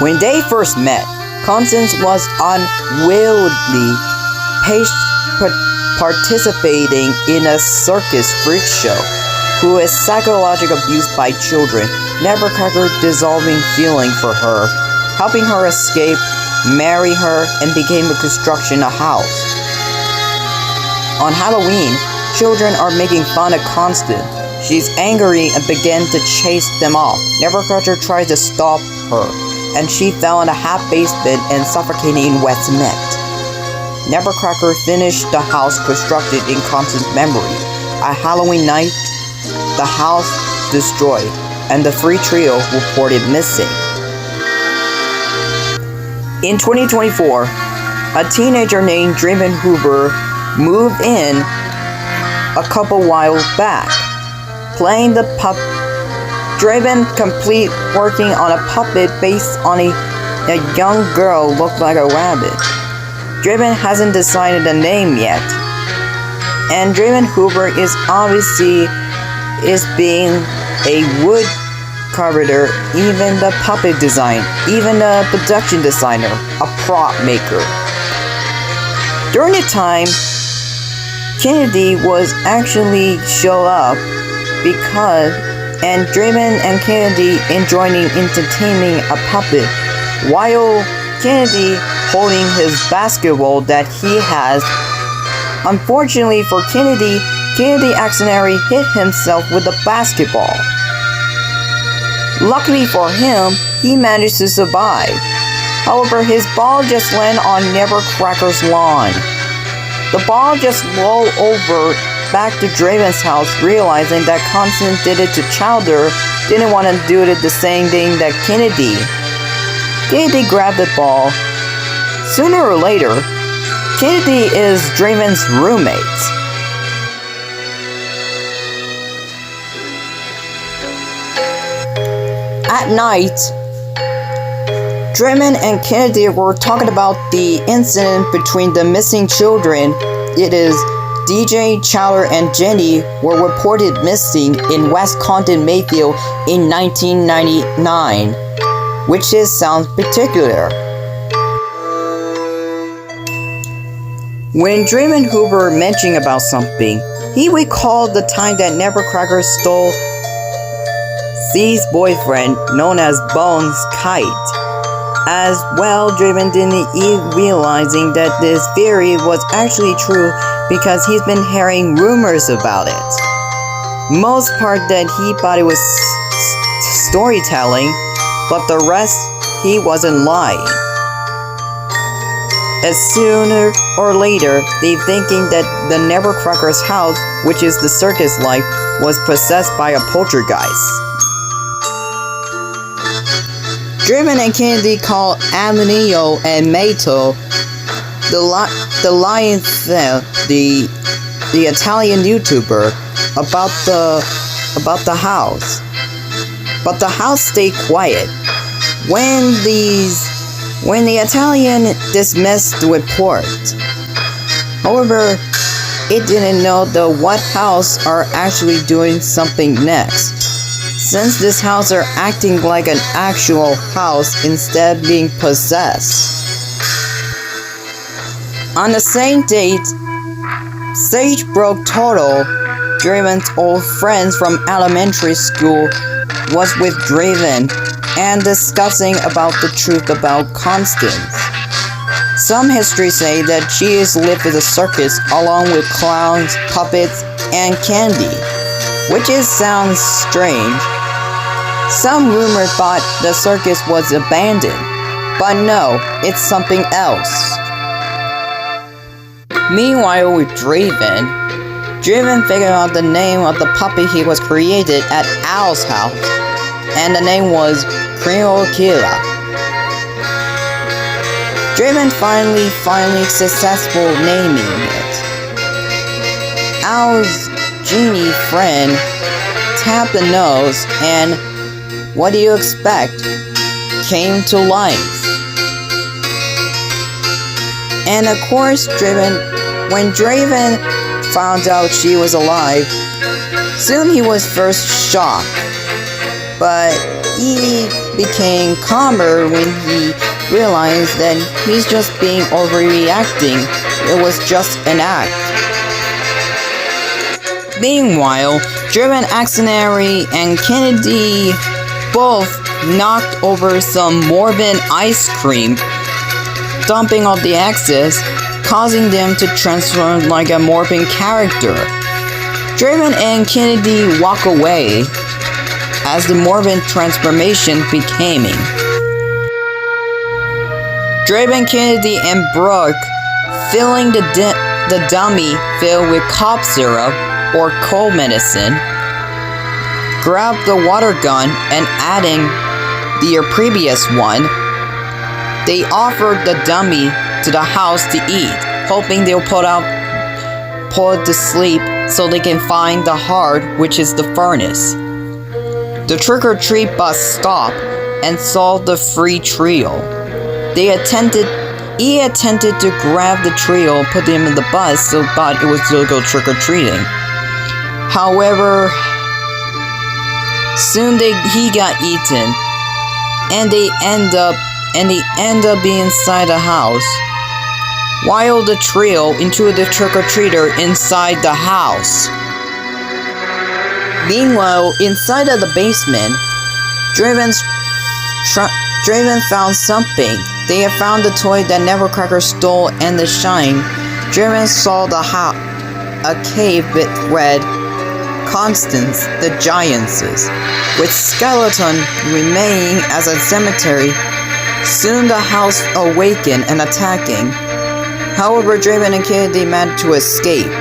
When they first met, Constance was unwillingly participating in a circus freak show, who is psychologically abused by children, Nevercracker dissolving feeling for her, helping her escape, marry her, and became a construction a house. On Halloween, children are making fun of Constance. She's angry and began to chase them off. Nevercracker tries to stop her, and she fell in a half basement and suffocated in wet cement. Nevercracker finished the house constructed in Constance's memory. A Halloween night, the house destroyed, and the three trio reported missing. In 2024, a teenager named Draven Hoover moved in a couple while back, playing the Draven complete working on a puppet based on a young girl looked like a rabbit. Draven hasn't decided a name yet, and Draven Hoover is obviously being a wood carpenter, even the puppet design, even a production designer, a prop maker. During the time, Kennedy was actually show up and Draven and Kennedy enjoying entertaining a puppet, while Kennedy holding his basketball that he has. Unfortunately for Kennedy accidentally hit himself with a basketball. Luckily for him, he managed to survive. However, his ball just landed on Nevercracker's lawn. The ball just rolled over back to Draven's house, realizing that Constance did it to Chowder, didn't want to do it the same thing that Kennedy. Kennedy grabbed the ball. Sooner or later, Kennedy is Draven's roommate. At night, Draven and Kennedy were talking about the incident between the missing children. It is DJ, Chowder, and Jenny were reported missing in West Compton, Mayfield in 1999, which sounds particular. When Draven Hoover mentioned about something, he recalled the time that Nevercracker stole C's boyfriend, known as Bones' kite. As well, Draven didn't even realizing that this theory was actually true because he's been hearing rumors about it. Most part that he thought it was storytelling, but the rest he wasn't lying. As sooner or later, they thinking that the Nevercracker's house, which is the circus life, was possessed by a poltergeist. Draven and Kennedy called Amblin and Mato the Lions, the Italian YouTuber, about the house. But the house stayed quiet. When the Italian dismissed the report. However, it didn't know the what house are actually doing something next, since this house are acting like an actual house instead of being possessed. On the same date, Sage broke total. Draven's old friends from elementary school was with Draven and discussing about the truth about Constance. Some histories say that she is lived with a circus along with clowns, puppets, and candy, which sounds strange. Some rumors thought the circus was abandoned, but no, it's something else. Meanwhile, with Draven figured out the name of the puppy he was created at Al's house, and the name was Creamocchia. Draven finally successful naming it. Al's genie friend tapped the nose and, what do you expect, came to life. And of course, when Draven found out she was alive, soon he was first shocked. But he became calmer when he realized that he's just being overreacting. It was just an act. Meanwhile, Draven accidentally and Kennedy both knocked over some Morbin ice cream, dumping all the excess, causing them to transform like a Morbin character. Draven and Kennedy walk away as the Morbin transformation becoming. Draven, Kennedy, and Brooke filling the dummy filled with cough syrup or cold medicine, grab the water gun and adding their previous one, they offered the dummy to the house to eat, hoping they'll put it to sleep so they can find the heart, which is the furnace. The trick-or-treat bus stopped and saw the free trio. He attempted to grab the trio and put them in the bus, so thought it was to go trick-or-treating. However, soon he got eaten, and they end up being inside the house, while the trio into the trick-or-treater inside the house. Meanwhile, inside of the basement, Draven found something. They had found the toy that Nevercracker stole and the shine. Draven saw a cave with red Constance, the Giantess, with skeleton remaining as a cemetery. Soon the house awakened and attacking. However, Draven and Kennedy managed to escape.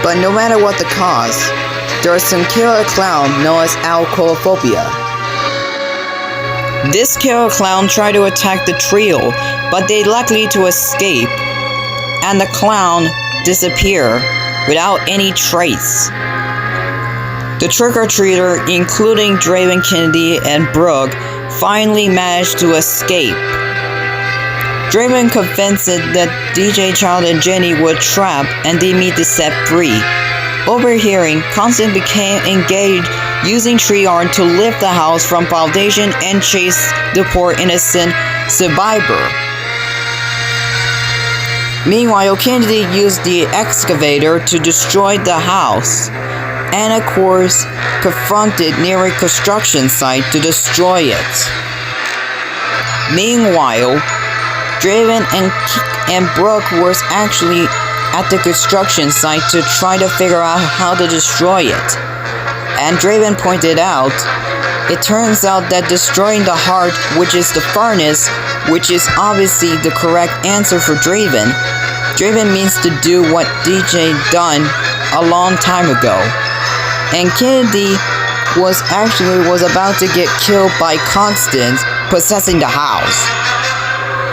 But no matter what the cause, there is some killer clown known as alcoholophobia. This killer clown tried to attack the trio, but they luckily to escape, and the clown disappeared without any trace. The trick-or-treater, including Draven, Kennedy, and Brooke, finally managed to escape. Draven convinced that DJ Child and Jenny were trapped and they need to set free. Overhearing, Constance became engaged using tree arm to lift the house from foundation and chase the poor innocent survivor. Meanwhile, Kennedy used the excavator to destroy the house, and of course, confronted near a construction site to destroy it. Meanwhile, Draven and Brooke was actually at the construction site to try to figure out how to destroy it. And Draven pointed out, it turns out that destroying the heart, which is the furnace, which is obviously the correct answer for Draven. Draven means to do what DJ done a long time ago. And Kennedy was about to get killed by Constance possessing the house.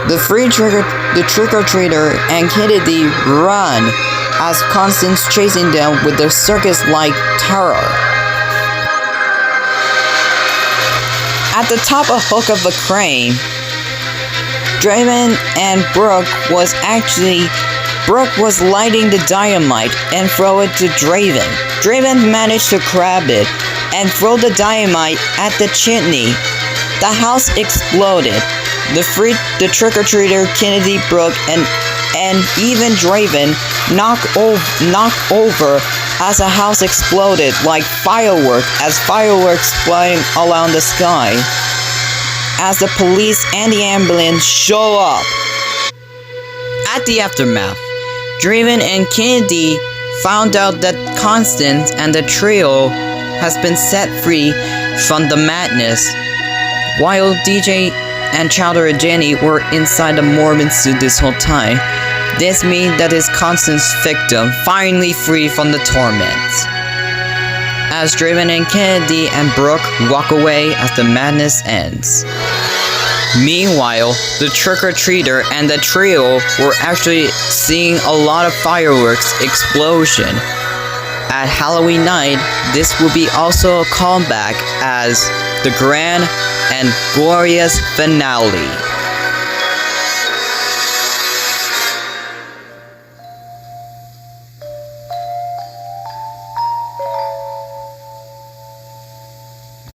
The trick-or-treater and Kennedy run as Constance chasing them with the circus-like terror. At the top of hook of the crane, Draven and Brooke was lighting the dynamite and throw it to Draven. Draven managed to grab it and throw the dynamite at the chimney. The house exploded. The trick-or-treater, Kennedy, Brooke, and even Draven knocked over as the house exploded like fireworks, as fireworks flying around the sky. As the police and the ambulance show up. At the aftermath, Draven and Kennedy found out that Constance and the trio has been set free from the madness, while DJ and Chowder and Jenny were inside the Morbin suit this whole time. This means that his Constance's victim finally free from the torment. As Draven and Kennedy and Brooke walk away as the madness ends. Meanwhile, the trick-or-treater and the trio were actually seeing a lot of fireworks explosion. At Halloween night, this will be also a callback as the grand and glorious finale.